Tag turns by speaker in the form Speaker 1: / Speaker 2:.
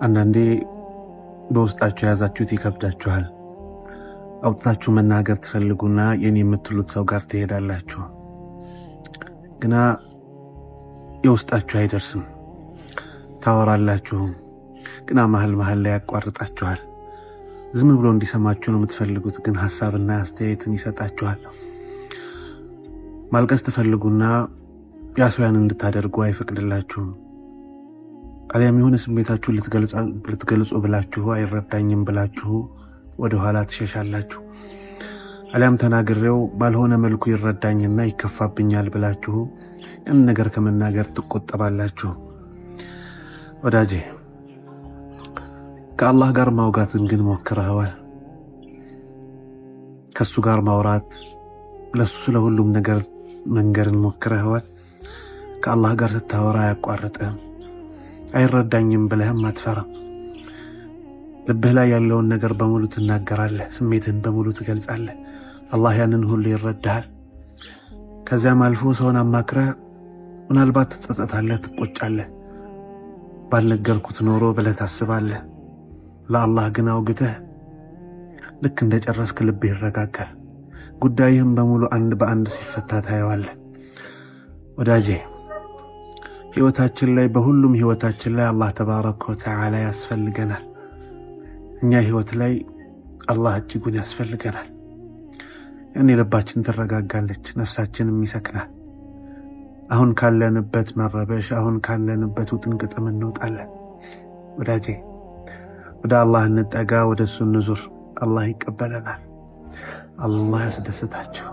Speaker 1: አንዳንዴ በውስጣችሁ ያዛችሁት ይከብዳችኋል። አውጥታችሁ መናገር ትፈልጉና የኔ የምትሉት ሰው ጋር ትሄዳላችሁ፣ ግና የውስጣችሁ አይደርስም። ታወራላችሁ፣ ግና መሃል ላይ ያቋርጣችኋል። ዝም ብሎ እንዲሰማችሁ ነው የምትፈልጉት፣ ግን ሐሳብና አስተያየትን ይሰጣችኋል። ማልቀስ ትፈልጉና ያስያን እንድታደርጉ አይፈቅድላችሁም። አሊያም የሆነ ስሜታችሁ ልትገልጹ ብላችሁ አይረዳኝም ብላችሁ ወደ ኋላ ትሸሻላችሁ። አሊያም ተናግሬው ባልሆነ መልኩ ይረዳኝና ይከፋብኛል ብላችሁ ያን ነገር ከመናገር ትቆጠባላችሁ። ወዳጄ ከአላህ ጋር ማውጋትን ግን ሞክረዋል? ከሱ ጋር ማውራት ለሱ ስለሁሉም ነገር መንገርን ሞክረዋል? ከአላህ ጋር ስታወራ አያቋርጥም፣ አይረዳኝም ብለህም አትፈራ። ልብህ ላይ ያለውን ነገር በሙሉ ትናገራለህ፣ ስሜትን በሙሉ ትገልጻለህ። አላህ ያንን ሁሉ ይረዳሃል። ከዚያም አልፎ ሰውን አማክረህ ምናልባት ትጸጸታለህ፣ ትቆጫለህ። ባልነገርኩት ኖሮ ብለህ ታስባለህ። ለአላህ ግን አውግተህ ልክ እንደጨረስክ ልብህ ይረጋጋል። ጉዳይህም በሙሉ አንድ በአንድ ሲፈታ ታየዋለህ። ወዳጄ ህይወታችን ላይ በሁሉም ህይወታችን ላይ አላህ ተባረከ ወተዓላ ያስፈልገናል። እኛ ህይወት ላይ አላህ እጅጉን ያስፈልገናል። ያኔ ልባችን ትረጋጋለች፣ ነፍሳችንም ይሰክናል። አሁን ካለንበት መረበሽ፣ አሁን ካለንበት ውጥንቅጥም እንወጣለን። ወዳጄ ወደ አላህ እንጠጋ፣ ወደ እሱ እንዙር። አላህ ይቀበለናል። አላህ ያስደስታችሁ።